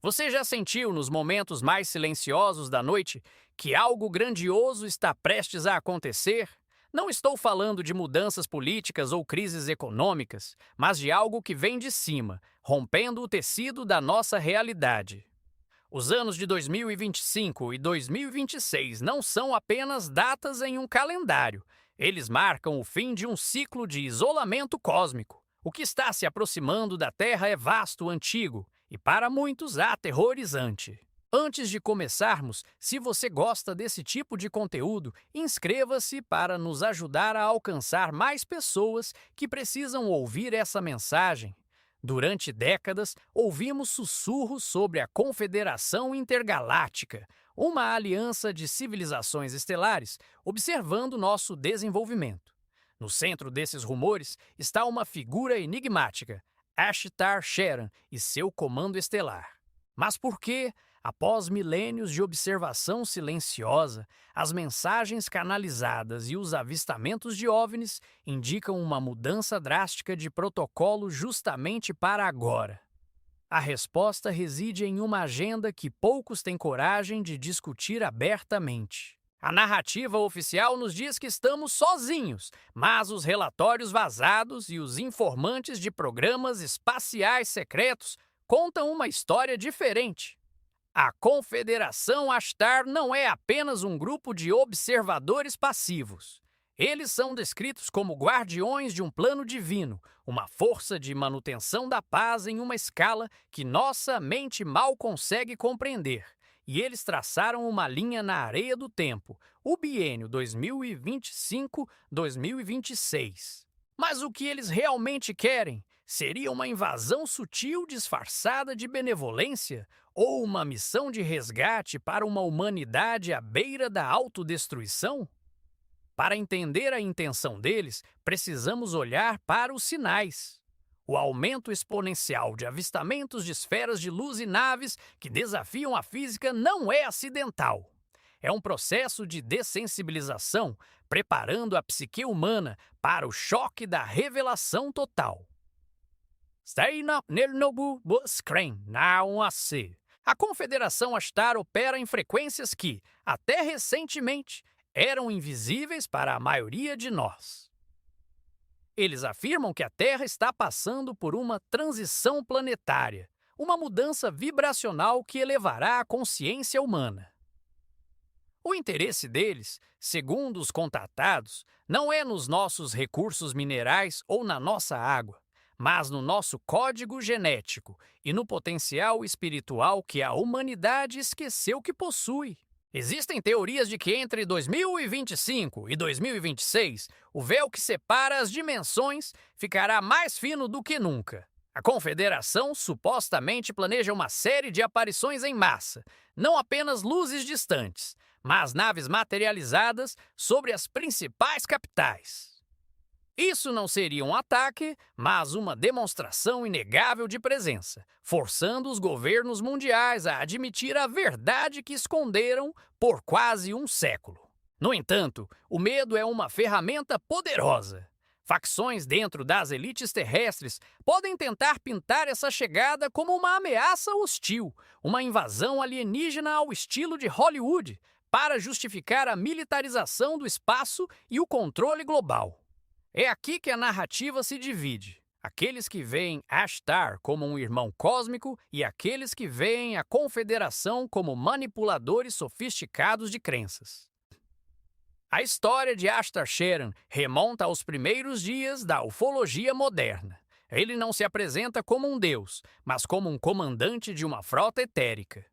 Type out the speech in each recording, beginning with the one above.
Você já sentiu nos momentos mais silenciosos da noite que algo grandioso está prestes a acontecer? Não estou falando de mudanças políticas ou crises econômicas, mas de algo que vem de cima, rompendo o tecido da nossa realidade. Os anos de 2025 e 2026 não são apenas datas em um calendário. Eles marcam o fim de um ciclo de isolamento cósmico. O que está se aproximando da Terra é vasto, antigo e, para muitos, aterrorizante. Antes de começarmos, se você gosta desse tipo de conteúdo, inscreva-se para nos ajudar a alcançar mais pessoas que precisam ouvir essa mensagem. Durante décadas, ouvimos sussurros sobre a Confederação Intergaláctica, uma aliança de civilizações estelares observando nosso desenvolvimento. No centro desses rumores está uma figura enigmática, Ashtar Sheran e seu comando estelar. Mas por que, após milênios de observação silenciosa, as mensagens canalizadas e os avistamentos de OVNIs indicam uma mudança drástica de protocolo justamente para agora? A resposta reside em uma agenda que poucos têm coragem de discutir abertamente. A narrativa oficial nos diz que estamos sozinhos, mas os relatórios vazados e os informantes de programas espaciais secretos contam uma história diferente. A Confederação Ashtar não é apenas um grupo de observadores passivos. Eles são descritos como guardiões de um plano divino, uma força de manutenção da paz em uma escala que nossa mente mal consegue compreender. E eles traçaram uma linha na areia do tempo, o biênio 2025-2026. Mas o que eles realmente querem? Seria uma invasão sutil disfarçada de benevolência? Ou uma missão de resgate para uma humanidade à beira da autodestruição? Para entender a intenção deles, precisamos olhar para os sinais. O aumento exponencial de avistamentos de esferas de luz e naves que desafiam a física não é acidental. É um processo de dessensibilização, preparando a psique humana para o choque da revelação total. A Confederação Ashtar opera em frequências que, até recentemente, eram invisíveis para a maioria de nós. Eles afirmam que a Terra está passando por uma transição planetária, uma mudança vibracional que elevará a consciência humana. O interesse deles, segundo os contatados, não é nos nossos recursos minerais ou na nossa água, mas no nosso código genético e no potencial espiritual que a humanidade esqueceu que possui. Existem teorias de que entre 2025 e 2026, o véu que separa as dimensões ficará mais fino do que nunca. A Confederação supostamente planeja uma série de aparições em massa, não apenas luzes distantes, mas naves materializadas sobre as principais capitais. Isso não seria um ataque, mas uma demonstração inegável de presença, forçando os governos mundiais a admitir a verdade que esconderam por quase um século. No entanto, o medo é uma ferramenta poderosa. Facções dentro das elites terrestres podem tentar pintar essa chegada como uma ameaça hostil, uma invasão alienígena ao estilo de Hollywood, para justificar a militarização do espaço e o controle global. É aqui que a narrativa se divide. Aqueles que veem Ashtar como um irmão cósmico e aqueles que veem a Confederação como manipuladores sofisticados de crenças. A história de Ashtar Sheran remonta aos primeiros dias da ufologia moderna. Ele não se apresenta como um deus, mas como um comandante de uma frota etérica.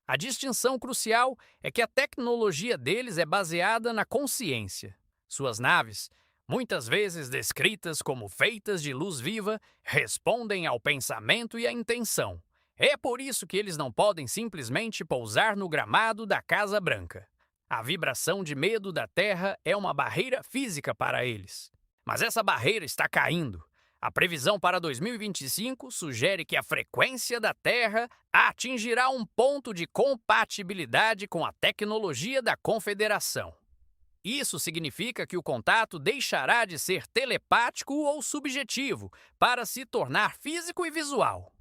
A distinção crucial é que a tecnologia deles é baseada na consciência. Suas naves, muitas vezes descritas como feitas de luz viva, respondem ao pensamento e à intenção. É por isso que eles não podem simplesmente pousar no gramado da Casa Branca. A vibração de medo da Terra é uma barreira física para eles. Mas essa barreira está caindo. A previsão para 2025 sugere que a frequência da Terra atingirá um ponto de compatibilidade com a tecnologia da Confederação. Isso significa que o contato deixará de ser telepático ou subjetivo para se tornar físico e visual.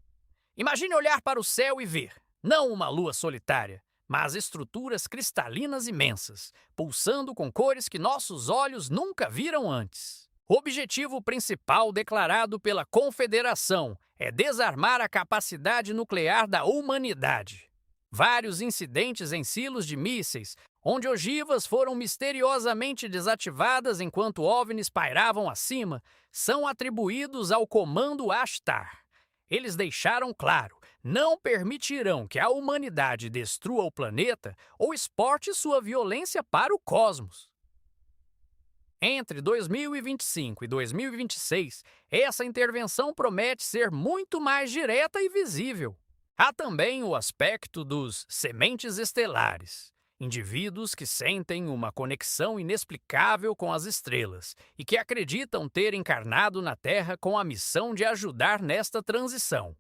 Imagine olhar para o céu e ver, Não uma lua solitária, mas estruturas cristalinas imensas, pulsando com cores que nossos olhos nunca viram antes. O objetivo principal declarado pela Confederação é desarmar a capacidade nuclear da humanidade. Vários incidentes em silos de mísseis, onde ogivas foram misteriosamente desativadas enquanto OVNIs pairavam acima, são atribuídos ao Comando Ashtar. Eles deixaram claro: não permitirão que a humanidade destrua o planeta ou exporte sua violência para o cosmos. Entre 2025 e 2026, essa intervenção promete ser muito mais direta e visível. Há também o aspecto dos sementes estelares, indivíduos que sentem uma conexão inexplicável com as estrelas e que acreditam ter encarnado na Terra com a missão de ajudar nesta transição.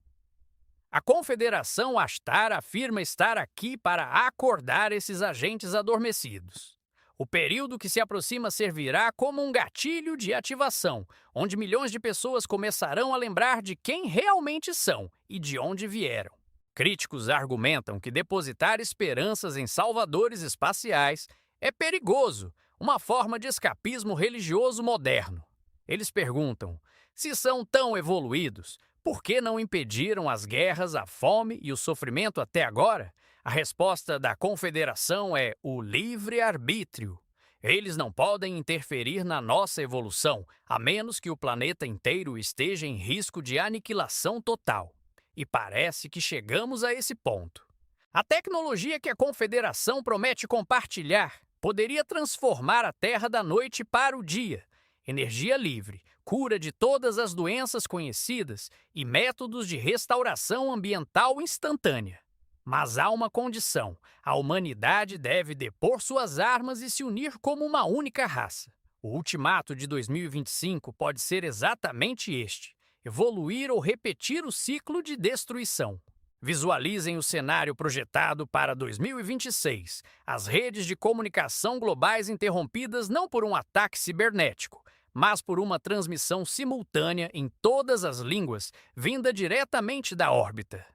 A Confederação Ashtar afirma estar aqui para acordar esses agentes adormecidos. O período que se aproxima servirá como um gatilho de ativação, onde milhões de pessoas começarão a lembrar de quem realmente são e de onde vieram. Críticos argumentam que depositar esperanças em salvadores espaciais é perigoso, uma forma de escapismo religioso moderno. Eles perguntam: se são tão evoluídos, por que não impediram as guerras, a fome e o sofrimento até agora? A resposta da Confederação é o livre-arbítrio. Eles não podem interferir na nossa evolução, a menos que o planeta inteiro esteja em risco de aniquilação total. E parece que chegamos a esse ponto. A tecnologia que a Confederação promete compartilhar poderia transformar a Terra da noite para o dia. Energia livre, cura de todas as doenças conhecidas e métodos de restauração ambiental instantânea. Mas há uma condição: a humanidade deve depor suas armas e se unir como uma única raça. O ultimato de 2025 pode ser exatamente este: evoluir ou repetir o ciclo de destruição. Visualizem o cenário projetado para 2026, as redes de comunicação globais interrompidas não por um ataque cibernético, mas por uma transmissão simultânea em todas as línguas, vinda diretamente da órbita.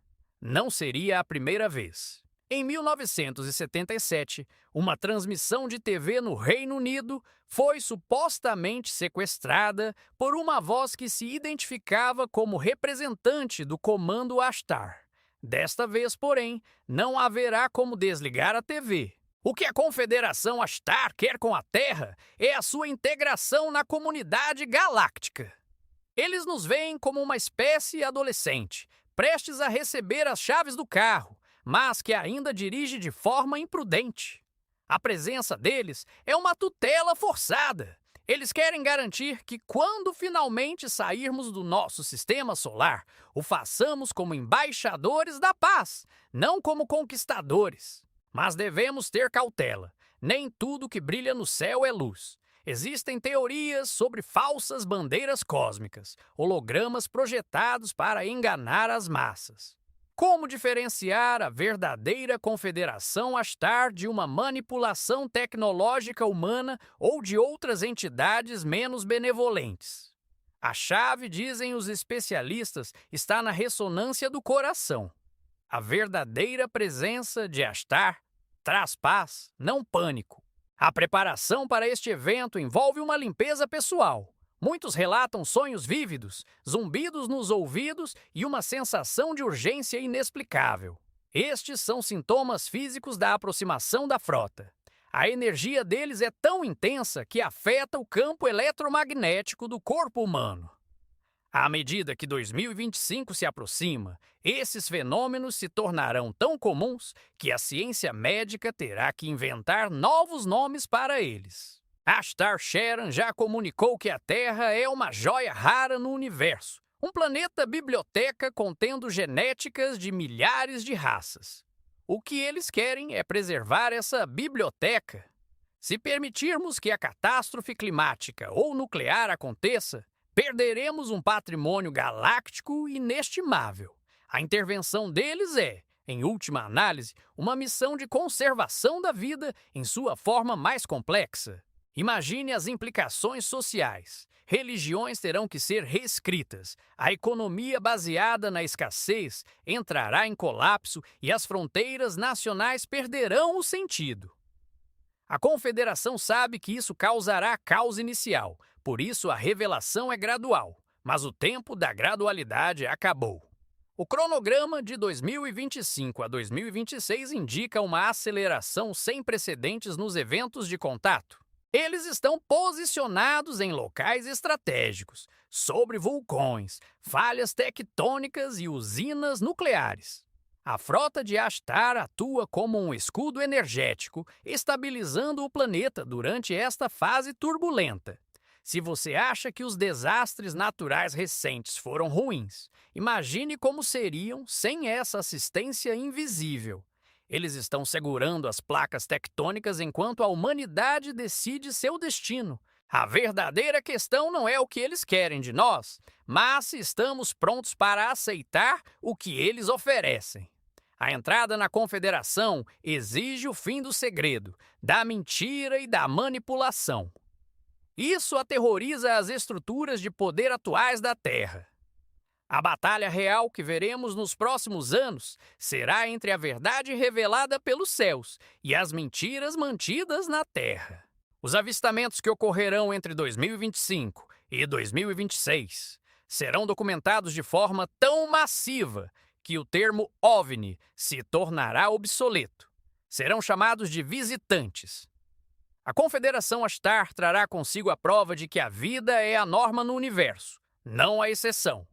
Não seria a primeira vez. Em 1977, uma transmissão de TV no Reino Unido foi supostamente sequestrada por uma voz que se identificava como representante do Comando Ashtar. Desta vez, porém, não haverá como desligar a TV. O que a Confederação Ashtar quer com a Terra é a sua integração na comunidade galáctica. Eles nos veem como uma espécie adolescente, prestes a receber as chaves do carro, mas que ainda dirige de forma imprudente. A presença deles é uma tutela forçada. Eles querem garantir que, quando finalmente sairmos do nosso sistema solar, o façamos como embaixadores da paz, não como conquistadores. Mas devemos ter cautela. Nem tudo que brilha no céu é luz. Existem teorias sobre falsas bandeiras cósmicas, hologramas projetados para enganar as massas. Como diferenciar a verdadeira Confederação Ashtar de uma manipulação tecnológica humana ou de outras entidades menos benevolentes? A chave, dizem os especialistas, está na ressonância do coração. A verdadeira presença de Ashtar traz paz, não pânico. A preparação para este evento envolve uma limpeza pessoal. Muitos relatam sonhos vívidos, zumbidos nos ouvidos e uma sensação de urgência inexplicável. Estes são sintomas físicos da aproximação da frota. A energia deles é tão intensa que afeta o campo eletromagnético do corpo humano. À medida que 2025 se aproxima, esses fenômenos se tornarão tão comuns que a ciência médica terá que inventar novos nomes para eles. Ashtar Sheran já comunicou que a Terra é uma joia rara no universo, um planeta biblioteca contendo genéticas de milhares de raças. O que eles querem é preservar essa biblioteca. Se permitirmos que a catástrofe climática ou nuclear aconteça, perderemos um patrimônio galáctico inestimável. A intervenção deles é, em última análise, uma missão de conservação da vida em sua forma mais complexa. Imagine as implicações sociais. Religiões terão que ser reescritas, a economia baseada na escassez entrará em colapso e as fronteiras nacionais perderão o sentido. A Confederação sabe que isso causará caos inicial, por isso a revelação é gradual, mas o tempo da gradualidade acabou. O cronograma de 2025 a 2026 indica uma aceleração sem precedentes nos eventos de contato. Eles estão posicionados em locais estratégicos, sobre vulcões, falhas tectônicas e usinas nucleares. A frota de Ashtar atua como um escudo energético, estabilizando o planeta durante esta fase turbulenta. Se você acha que os desastres naturais recentes foram ruins, imagine como seriam sem essa assistência invisível. Eles estão segurando as placas tectônicas enquanto a humanidade decide seu destino. A verdadeira questão não é o que eles querem de nós, mas se estamos prontos para aceitar o que eles oferecem. A entrada na Confederação exige o fim do segredo, da mentira e da manipulação. Isso aterroriza as estruturas de poder atuais da Terra. A batalha real que veremos nos próximos anos será entre a verdade revelada pelos céus e as mentiras mantidas na terra. Os avistamentos que ocorrerão entre 2025 e 2026 serão documentados de forma tão massiva que o termo OVNI se tornará obsoleto. Serão chamados de visitantes. A Confederação Ashtar trará consigo a prova de que a vida é a norma no universo, não a exceção.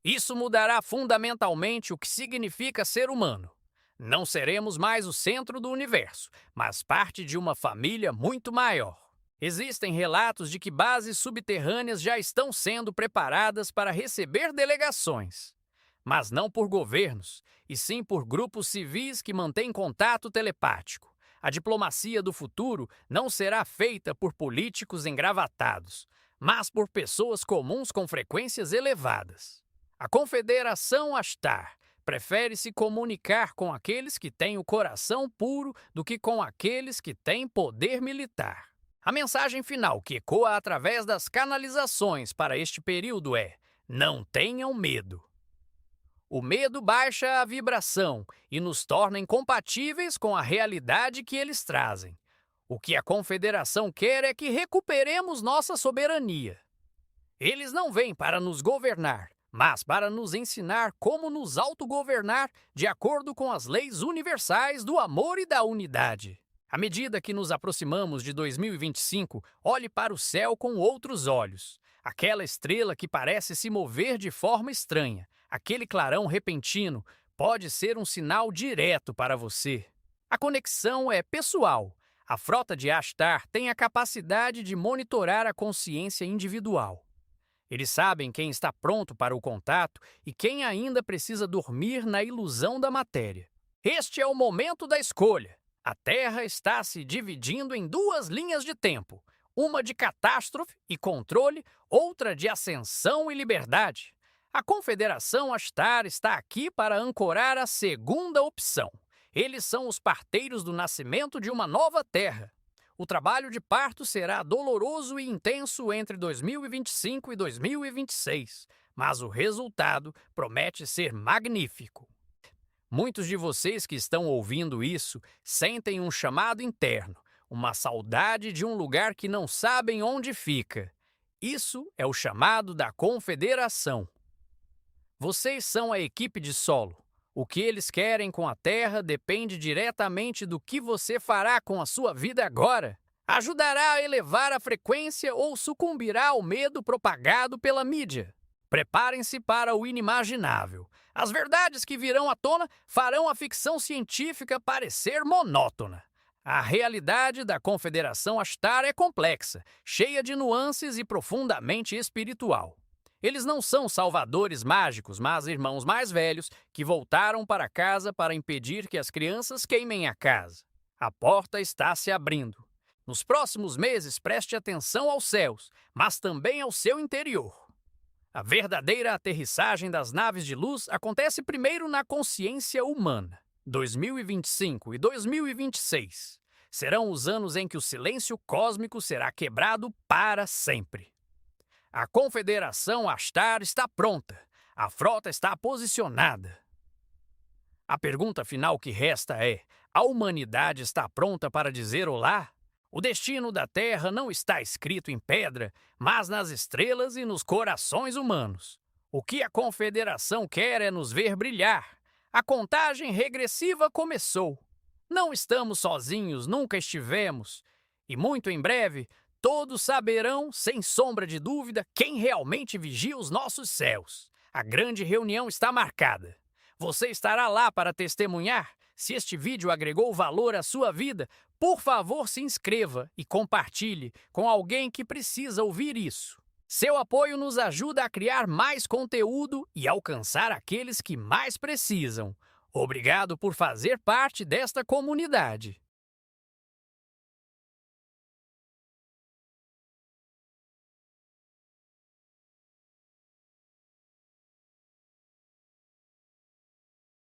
Isso mudará fundamentalmente o que significa ser humano. Não seremos mais o centro do universo, mas parte de uma família muito maior. Existem relatos de que bases subterrâneas já estão sendo preparadas para receber delegações, mas não por governos, e sim por grupos civis que mantêm contato telepático. A diplomacia do futuro não será feita por políticos engravatados, mas por pessoas comuns com frequências elevadas. A Confederação Ashtar prefere se comunicar com aqueles que têm o coração puro do que com aqueles que têm poder militar. A mensagem final que ecoa através das canalizações para este período é: não tenham medo. O medo baixa a vibração e nos torna incompatíveis com a realidade que eles trazem. O que a Confederação quer é que recuperemos nossa soberania. Eles não vêm para nos governar, mas para nos ensinar como nos autogovernar de acordo com as leis universais do amor e da unidade. À medida que nos aproximamos de 2025, olhe para o céu com outros olhos. Aquela estrela que parece se mover de forma estranha, aquele clarão repentino, pode ser um sinal direto para você. A conexão é pessoal. A frota de Ashtar tem a capacidade de monitorar a consciência individual. Eles sabem quem está pronto para o contato e quem ainda precisa dormir na ilusão da matéria. Este é o momento da escolha. A Terra está se dividindo em duas linhas de tempo, uma de catástrofe e controle, outra de ascensão e liberdade. A Confederação Ashtar está aqui para ancorar a segunda opção. Eles são os parteiros do nascimento de uma nova Terra. O trabalho de parto será doloroso e intenso entre 2025 e 2026, mas o resultado promete ser magnífico. Muitos de vocês que estão ouvindo isso sentem um chamado interno, uma saudade de um lugar que não sabem onde fica. Isso é o chamado da Confederação. Vocês são a equipe de solo. O que eles querem com a Terra depende diretamente do que você fará com a sua vida agora. Ajudará a elevar a frequência ou sucumbirá ao medo propagado pela mídia. Preparem-se para o inimaginável. As verdades que virão à tona farão a ficção científica parecer monótona. A realidade da Confederação Ashtar é complexa, cheia de nuances e profundamente espiritual. Eles não são salvadores mágicos, mas irmãos mais velhos que voltaram para casa para impedir que as crianças queimem a casa. A porta está se abrindo. Nos próximos meses, preste atenção aos céus, mas também ao seu interior. A verdadeira aterrissagem das naves de luz acontece primeiro na consciência humana. 2025 e 2026 serão os anos em que o silêncio cósmico será quebrado para sempre. A Confederação Astar está pronta. A frota está posicionada. A pergunta final que resta é: a humanidade está pronta para dizer olá? O destino da Terra não está escrito em pedra, mas nas estrelas e nos corações humanos. O que a Confederação quer é nos ver brilhar. A contagem regressiva começou. Não estamos sozinhos, nunca estivemos. E muito em breve, todos saberão, sem sombra de dúvida, quem realmente vigia os nossos céus. A grande reunião está marcada. Você estará lá para testemunhar? Se este vídeo agregou valor à sua vida, por favor se inscreva e compartilhe com alguém que precisa ouvir isso. Seu apoio nos ajuda a criar mais conteúdo e alcançar aqueles que mais precisam. Obrigado por fazer parte desta comunidade.